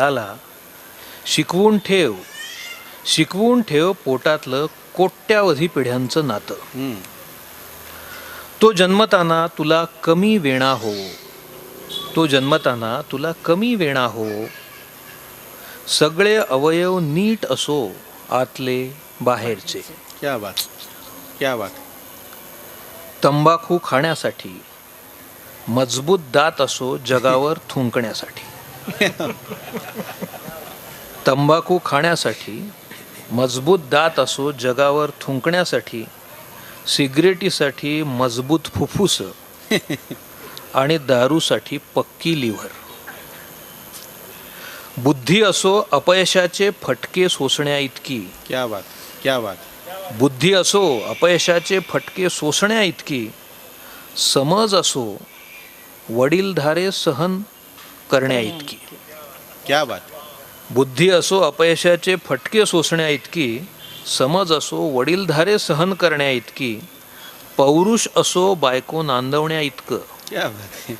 बाळाला शिकवून ठेव पोटातलं कोट्यावधी पिढ्यांचं नातं. तो जन्मताना तुला कमी वेणा हो, सगळे अवयव नीट असो आतले बाहेरचे. क्या बात, क्या बात. तंबाखू खाण्यासाठी मजबूत दात असो जगावर थुंकण्यासाठी. तंबाखू खाण्यासाठी मजबूत दात असो जगावर थुंकण्यासाठी, सिगरेटीसाठी मजबूत फुफ्फुस आणि दारूसाठी पक्की लिव्हर. बुद्धी असो अपयशाचे फटके सोसण्या इतकी. क्या बात, क्या बात. बुद्धी असो अपयशाचे फटके सोसण्या इतकी, समज असो वडीलधारे सहन करण्या इतकी. क्या बात. बुद्धी असो अपयशाचे फटके सोसण्या इतकी, समज असो वडीलधारे सहन करण्या इतकी, पौरुष असो बायको नांदवण्या इतकं. क्या बात.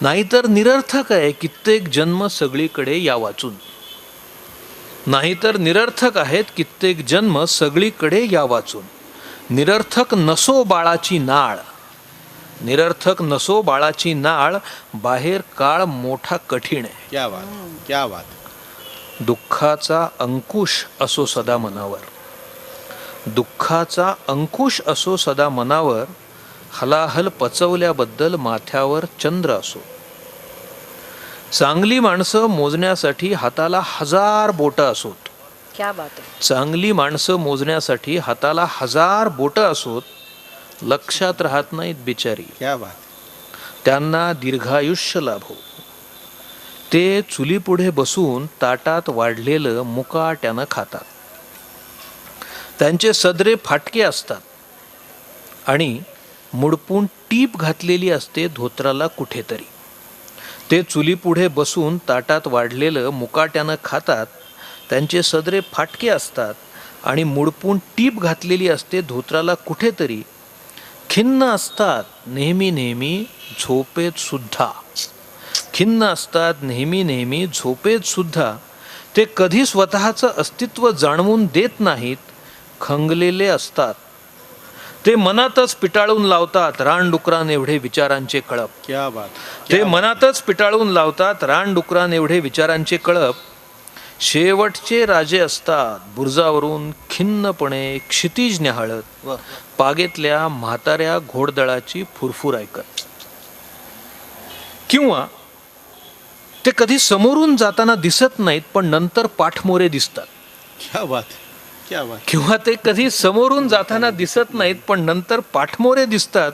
नाहीतर निरर्थक आहे कित्येक जन्म सगळीकडे या वाचून. नाहीतर निरर्थक आहेत कित्येक जन्म सगळीकडे या वाचून. निरर्थक नसो बाळाची नाळ, निरर्थक नसो बाळाची नाळ, बाहेर काळ मोठा कठीण आहे. क्या बात, क्या बात. दुःखाचा अंकुश असो सदा मनावर, दुःखाचा अंकुश असो सदा मनावर, हलाहल पचवल्याबद्दल माथ्यावर चंद्र असो. चांगली माणसं मोजण्यासाठी हाताला 1000 बोटं असोत. क्या बात है. चांगली माणसं मोजण्यासाठी हाताला 1000 बोटं असोत, लक्षात राहत नाहीत बिचारी. क्या बात. त्यांना दीर्घायुष्य लाभो. ते चुलीपुढे बसून ताटात वाढलेलं मुकाट्यानं खातात. त्यांचे सदरे फाटके असतात आणि मुडपून टीप घातलेली असते धोत्राला कुठेतरी. ते चुलीपुढे बसून ताटात वाढलेलं मुकाट्यानं खातात. त्यांचे सदरे फाटके असतात आणि मुडपून टीप घातलेली असते धोत्राला कुठेतरी. खिन्न असतात नेहमी नेहमी झोपेत सुद्धा, खिन्न असतात नेहमी नेहमी झोपेत सुद्धा. ते कधी स्वतःचं अस्तित्व जाणवून देत नाहीत, खंगलेले असतात. ते मनातच पिटाळून लावतात रानडुकरान एवढे विचारांचे कळप. क्या बात. ते मनातच पिटाळून लावतात रानडुकरान एवढे विचारांचे कळप. शेवटचे राजे असतात बुरुजावरून खिन्नपणे क्षितिज न्याहाळत, पागेतल्या म्हाताऱ्या घोडदळाची फुरफुर ऐकत. किंवा ते कधी समोरून जाताना दिसत नाहीत पण नंतर पाठमोरे दिसतात. क्या बात, क्या बात. किंवा ते कधी समोरून जाताना दिसत नाहीत पण नंतर पाठमोरे दिसतात.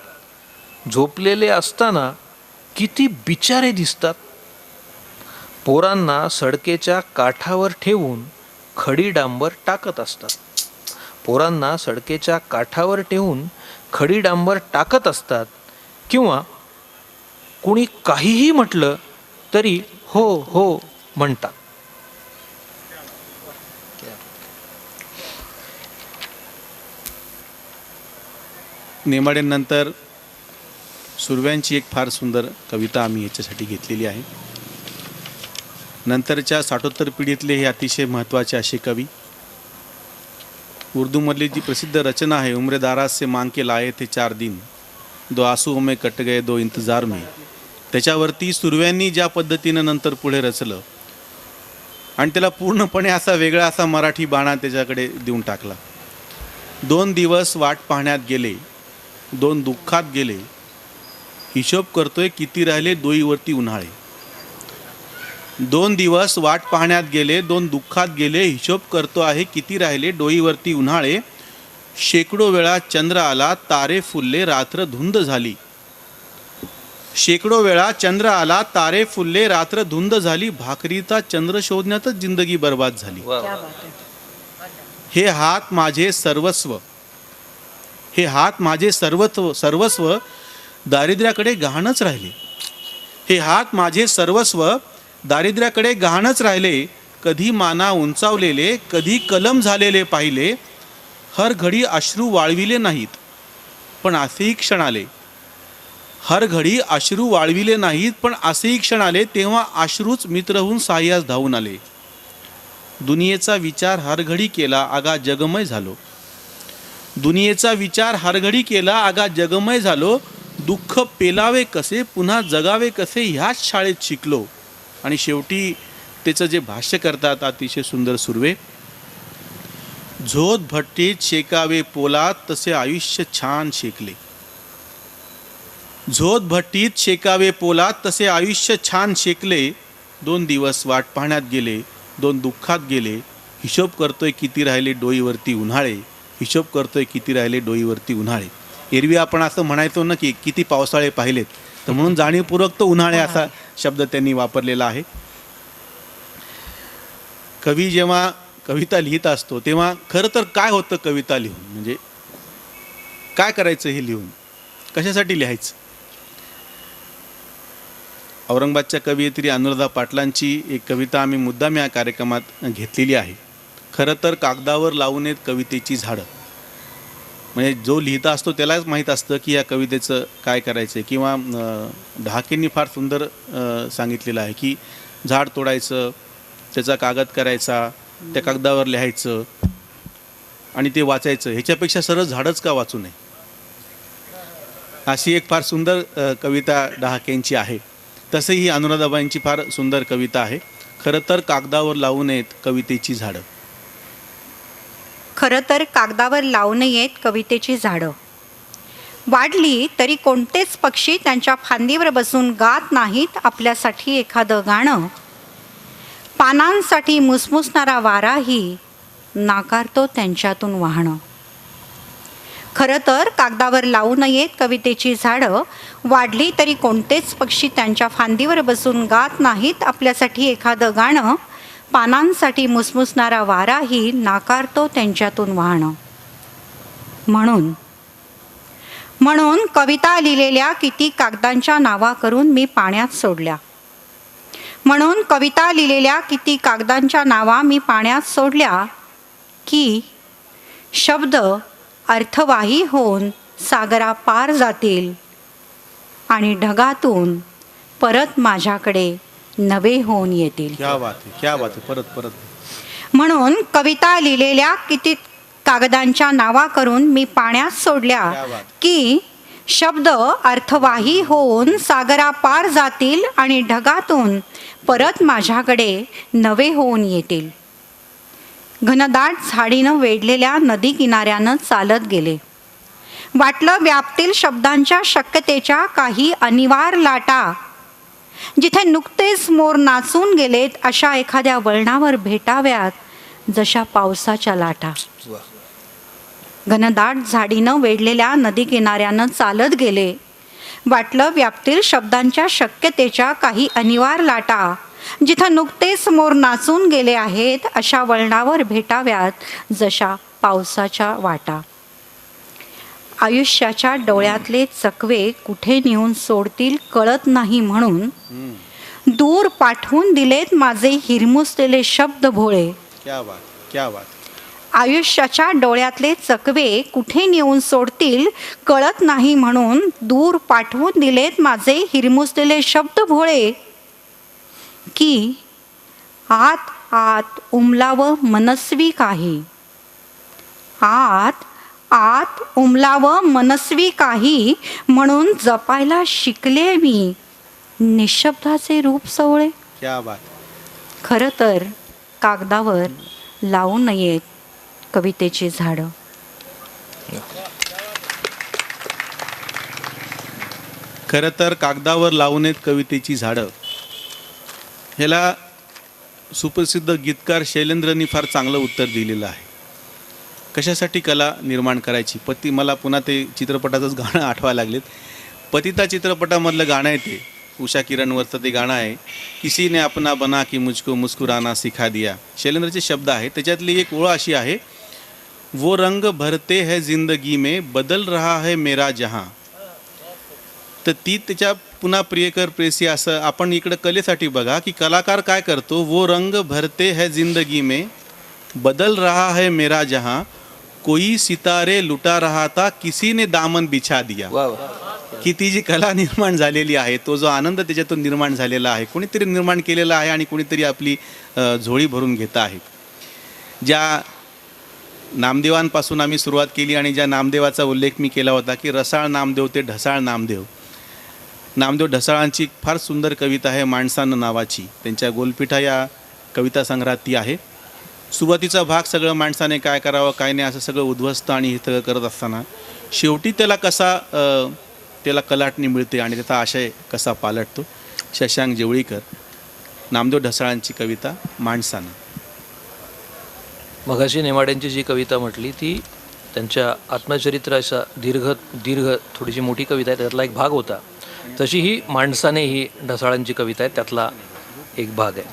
झोपलेले असताना किती बिचारे दिसतात. पोरांना सडकेच्या काठावर ठेवून खडी डांबर टाकत असतात. पोरांना सडकेच्या काठावर ठेवून खडी डांबर टाकत असतात. किंवा कुणी काहीही म्हटलं तरी हो हो म्हणतात. नेमाड्यांनंतर सुरव्यांची एक फार सुंदर कविता आम्ही याच्यासाठी घेतलेली आहे. नंतरच्या 60 पिढीतले हे अतिशय महत्त्वाचे असे कवी. उर्दूमधली जी प्रसिद्ध रचना आहे, उम्र दाराज से मांग के लाए थे 4 दिन, 2 आंसू में कट गए 2 इंतजार में, त्याच्यावरती सुरव्यांनी ज्या पद्धतीनं नंतर पुढे रचलं आणि त्याला पूर्णपणे असा वेगळा असा मराठी बाणा त्याच्याकडे देऊन टाकला. 2 दिवस वाट पाहण्यात गेले, 2 दुःखात गेले, हिशोब करतोय किती राहिले डोईवरती उन्हाळे. 2 दिवस वाट पाहण्यात गेले, 2 दुःखात गेले, हिशोब करतो आहे किती राहिले डोईवरती उन्हाळे. शेकडो वेळा चंद्र आला तारे फुलले रात्र धुंद झाली. शेकडो वेळा चंद्र आला तारे फुलले रात्र धुंद झाली. भाकरीचा चंद्र शोधण्यातच जिंदगी बर्बाद झाली. क्या बात है. हे हात माझे सर्वस्व, हे हात माझे सर्वस्व दारिद्र्याकडे गहाणच राहिले. हे हात माझे सर्वस्व दारिद्र्याकडे गहाणच राहिले. कधी माना उंचावलेले, कधी कलम झालेले पाहिले. हर घडी अश्रू वाळविले नाहीत पण असेही क्षण आले, हर घडी अश्रू वाळविले नाहीत, पण असेही क्षण आले तेव्हा अश्रूच मित्र होऊन साह्यास धावून आले. दुनियेचा विचार हरघडी केला आगा जगमय झालो. दुनियेचा विचार हरघडी केला आगा जगमय झालो. दुःख पेलावे कसे पुन्हा जगावे कसे ह्याच शाळेत शिकलो. आणि शेवटी त्याचं जे भाष्य करतात अतिशय सुंदर सुर्वे. झोत भट्टीत शेकावे पोलाद तसे आयुष्य छान शेकले. झोत भट्टीत शेकावे पोलाद तसे आयुष्य छान शेकले. 2 दिवस वाट पाहण्यात गेले, 2 दुःखात गेले. हिशोब करतोय किती राहिले डोईवरती उन्हाळे. हिशोब करतोय किती राहिले डोईवरती उन्हाळे. एरवी आपण असं म्हणायचो ना की किती पावसाळे पाहिलेत, तर म्हणून जाणीवपूर्वक तो उन्हाळे असा शब्द त्यांनी वापरलेला आहे. कवी जेव्हा कविता लिहित असतो तेव्हा खरं तर काय होतं कविता लिहून, म्हणजे काय करायचं हे लिहून, कशासाठी लिहायचं. औरंगाबादच्या कवयित्री अनुराधा पाटलांची एक कविता आम्ही मुद्दाम या कार्यक्रमात घेतलेली आहे. खरं तर कागदावर लावून येत कवितेची झाडं. म्हणजे जो लिहिता असतो त्यालाच माहीत असतं की या कवितेचं काय करायचं आहे. किंवा ढाकेंनी फार सुंदर सांगितलेलं आहे की झाड तोडायचं, त्याचा कागद करायचा, त्या कागदावर लिहायचं आणि ते वाचायचं. ह्याच्यापेक्षा सरळ झाडच का वाचू नये, अशी एक फार सुंदर कविता ढाकेंची आहे. तसंही ही अनुराधाबाईंची फार सुंदर कविता आहे. खरं तर कागदावर लावू नयेत कवितेची झाडं. खरं तर कागदावर लावू नयेत कवितेची झाडं. वाढली तरी कोणतेच पक्षी त्यांच्या फांदीवर बसून गात नाहीत आपल्यासाठी एखादं गाणं. पानांसाठी मुसमुसणारा वाराही नाकारतो त्यांच्यातून वाहणं. खरं तर कागदावर लावू नयेत कवितेची झाडं. वाढली तरी कोणतेच पक्षी त्यांच्या फांदीवर बसून गात नाहीत आपल्यासाठी एखादं गाणं. पानांसाठी मुसमुसणारा वाराही नाकारतो त्यांच्यातून वाहणं. म्हणून कविता लिहिलेल्या किती कागदांच्या नावा करून मी पाण्यात सोडल्या. म्हणून कविता लिहिलेल्या किती कागदांच्या नावा मी पाण्यात सोडल्या की शब्द अर्थवाही होऊन सागरापार जातील आणि ढगातून परत माझ्याकडे नवे होऊन येतील. क्या बात आहे, क्या बात आहे. परत म्हणून कविता लिहिलेल्या किती कागदांच्या नावा करून मी पाण्यात सोडल्या की शब्द अर्थवाही होऊन सागरापार जातील आणि ढगातून परत माझ्याकडे नवे होऊन येतील. घनदाट झाडीनं वेढलेल्या नदी किनाऱ्यानं चालत गेले. वाटलं व्यापतील शब्दांच्या शक्यतेच्या काही अनिवार्य लाटा. जिथे नुकतेच मोर नाचून गेलेत अशा एखाद्या वळणावर भेटाव्यात जशा पावसाच्या लाटा. घनदाट झाडीनं वेढलेल्या नदी किनाऱ्यानं चालत गेले. वाटलं व्यापतील शब्दांच्या शक्यतेच्या काही अनिवार्य लाटा. जिथं नुकतेच मोर नाचून गेले आहेत अशा वळणावर भेटाव्यात जशा पावसाच्या वाटा. आयुष्याच्या डोळ्यातले चकवे कुठे नेऊन सोडतील कळत नाही म्हणून दूर पाठवून दिलेत माझे हिरमुसलेले शब्द भोळे. क्या बात, क्या बात. आयुष्याच्या डोळ्यातले चकवे कुठे नेऊन सोडतील कळत नाही म्हणून दूर पाठवून दिलेत माझे हिरमुसलेले शब्द भोळे. की आत आत उमलावं मनस्वी काही. आत उमलावं मनस्वी काही म्हणून जपायला शिकले मी निशब्दाचे रूप सवळे. क्या बात. खरं तर कागदावर लावू नयेत कवितेची झाडं. खरं तर कागदावर लावू नयेत कवितेची झाडं. ह्याला सुप्रसिद्ध गीतकार शैलेंद्रनी फार चांगलं उत्तर दिलेलं आहे. कशासाठी कला निर्माण करायची. मला पुन्हा ते चित्रपटाचंच गाणं आठवायला लागलेत. पतिता चित्रपटामधलं गाणं आहे ते, उषा किरणवरचं ते गाणं आहे. किसी ने अपना बना की मुझको मुस्कुराना सिखा दिया. शैलेंद्रचे शब्द आहे. त्याच्यातली एक ओळ अशी आहे, वो रंग भरते है जिंदगी में बदल रहा है मेरा जहां. तर ती त्याच्या पुन्हा प्रियकर प्रेसी असं आपण इकडं कलेसाठी बघा की कलाकार काय करतो. वो रंग भरते है जिंदगी में बदल रहा है मेरा जहां. कोई सितारे लुटा रहा था किसी ने दामन बिछा दिया. वा वा. की ती जी कला निर्माण झालेली आहे, तो जो आनंद त्याच्यातून निर्माण झालेला आहे, कोणीतरी निर्माण केलेला आहे आणि कोणीतरी आपली झोळी भरून घेत आहे. ज्या नामदेवांपासून आम्ही सुरुवात केली आणि ज्या नामदेवाचा उल्लेख मी केला होता की रसाळ नामदेव ते ढसाळ नामदेव. नामदेव ढसाळांची फार सुंदर कविता आहे माणसानं नावाची. त्यांच्या गोलपिठा या कविता संग्रहात ती आहे. सुरुवातीचा भाग सगळं माणसाने काय करावं काय नाही असं सगळं उद्ध्वस्त आणि हे सगळं करत असताना शेवटी त्याला कलाटणी मिळते आणि त्याचा आशय कसा पालटतो. शशांक जेवळीकर, नामदेव ढसाळांची कविता माणसानं. मगाशी नेमाड्यांची जी कविता म्हटली ती त्यांच्या आत्मचरित्र असा दीर्घ थोडीशी मोठी कविता आहे, त्यातला एक भाग होता. तशी ही माणसाने ही ढसाळांची कविता आहे, त्यातला एक भाग आहे.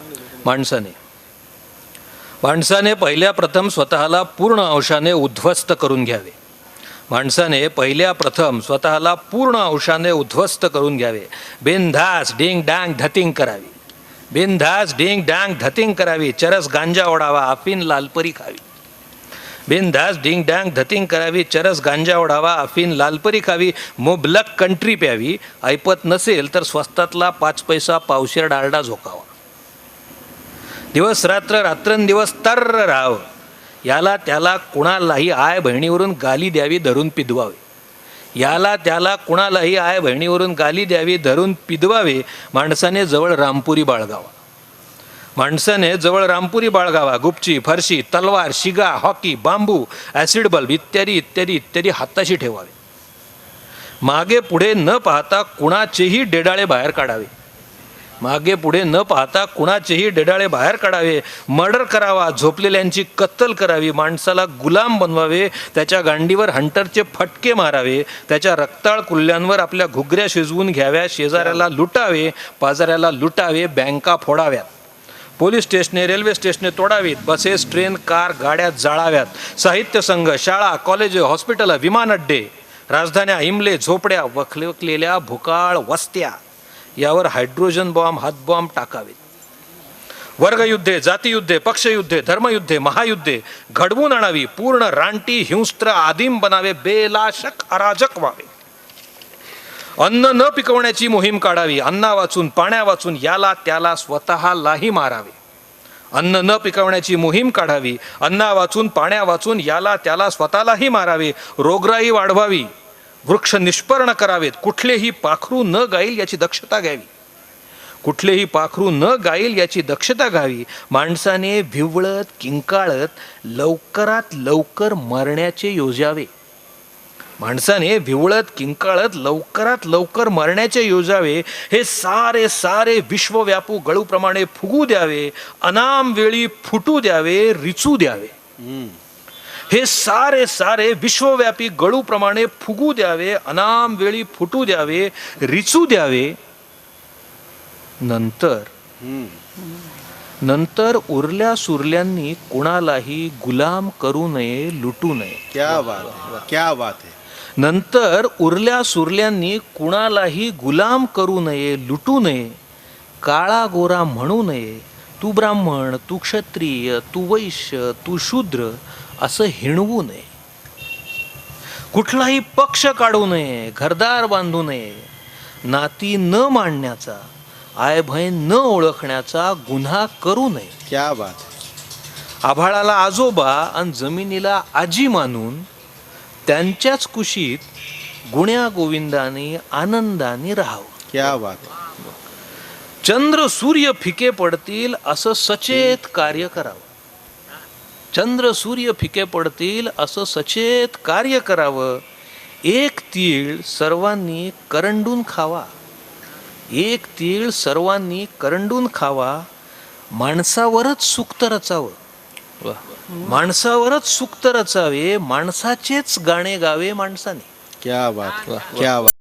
माणसाने पहिल्या प्रथम स्वतःला पूर्ण अंशाने उद्ध्वस्त करून घ्यावे. माणसाने पहिल्या प्रथम स्वतःला पूर्ण अंशाने उद्ध्वस्त करून घ्यावे. बिनधास डिंग डांग धतिंग करावी. बिनधास डिंग डांग धतिंग करावी. चरस गांजा ओढावा, अफीन लालपरी खावी. बिनधास डिंग डांग धतिंग करावी. चरस गांजा ओढावा, अफीन लालपरी खावी. मुबलक कंट्री प्यावी. ऐपत नसेल तर स्वस्तातला 5 पैसा पावशेर डालडा झोकावा. दिवस रात्र रात्रंदिवस तर्र राहावं. याला त्याला कुणालाही आय बहिणीवरून गाली द्यावी धरून पिदवावे. याला त्याला कुणालाही आय बहिणीवरून गाली द्यावी धरून पिदवावे. माणसाने जवळ रामपुरी बाळगावा. माणसाने जवळ रामपुरी बाळगावा. गुपची, फरशी, तलवार, शिगा, हॉकी, बांबू, ॲसिड बल्ब इत्यादी इत्यादी इत्यादी हाताशी ठेवावे. मागे पुढे न पाहता कुणाचेही डेडाळे बाहेर काढावे. मागे पुढे न पाहता कुणाचेही डेडाळे बाहेर काढावे. मर्डर करावा, झोपलेल्यांची कत्तल करावी. माणसाला गुलाम बनवावे. त्याच्या गांडीवर हंटरचे फटके मारावे. त्याच्या रक्ताळ कुल्ल्यांवर आपल्या घुगऱ्या शिजवून घ्याव्या. शेजाऱ्याला लुटावे, पाजाऱ्याला लुटावे. बँका फोडाव्यात. पोलीस स्टेशने, रेल्वे स्टेशने तोडावीत. बसेस, ट्रेन, कार, गाड्या जाळाव्यात. साहित्य संघ, शाळा, कॉलेज, हॉस्पिटल, विमानअड्डे, राजधान्या, इमले, झोपड्या, वखलेल्या भुकाळ वस्त्या यावर हायड्रोजन बॉम्ब, हातबॉम्ब टाकावेत. वर्गयुद्धे, जातीयुद्धे, पक्षयुद्धे, धर्मयुद्धे, महायुद्धे घडवून आणावी. पूर्ण रानटी, हिंस्त्र, आदिम बनावे. बेलाशक अराजक व्हावे. अन्न न पिकवण्याची मोहीम काढावी. अन्ना वाचून, पाण्या वाचून याला त्याला स्वतःलाही मारावे. अन्न न पिकवण्याची मोहीम काढावी. अन्ना वाचून, पाण्या वाचून याला त्याला स्वतःलाही मारावे. रोगराई वाढवावी. वृक्ष निष्पर्ण करावेत. कुठलेही पाखरू न गाईल याची दक्षता घ्यावी. कुठलेही पाखरू न गाईल याची दक्षता घ्यावी. माणसाने भिवळत किंकाळत लवकरात लवकर मरण्याचे योजावे. माणसाने भिवळत किंकाळत लवकरात लवकर मरण्याचे योजावे. हे सारे सारे विश्वव्यापू गळूप्रमाणे फुगू द्यावे. अनाम वेळी फुटू द्यावे, रिचू द्यावे. हे सारे सारे विश्वव्यापी गळूप्रमाणे फुगू द्यावे. अनाम वेळी फुटू द्यावे, रिचू द्यावे. नंतर उरल्या सुरल्यांनी कुणालाही गुलाम करू नये, लुटू नये. क्या बात है, क्या बात है. नंतर उरल्या सुरल्यांनी कुणालाही गुलाम करू नये, लुटू नये. काळा गोरा म्हणू नये. तू ब्राह्मण, तू क्षत्रिय, तू वैश्य, तू शूद्र असं हिणवू नये. कुठलाही पक्ष काढू नये, घरदार बांधू नये. नाती न मांडण्याचा, आय बहीण न ओळखण्याचा गुन्हा करू नये. क्या बात. आभाळाला आजोबा आणि जमिनीला आजी मानून त्यांच्याच कुशीत गुण्या गोविंदाने आनंदाने राहावं. क्या बात. चंद्र सूर्य फिके पडतील असं सचेत कार्य करावं. चंद्र सूर्य फिके पडतील असं सचेत कार्य करावं. एक तीळ सर्वांनी करंडून खावा. एक तीळ सर्वांनी करंडून खावा. माणसावरच सुक्त रचावं. माणसावरच सुक्त रचावे. माणसाचेच गाणे गावे माणसाने. क्या बात, क्या बात.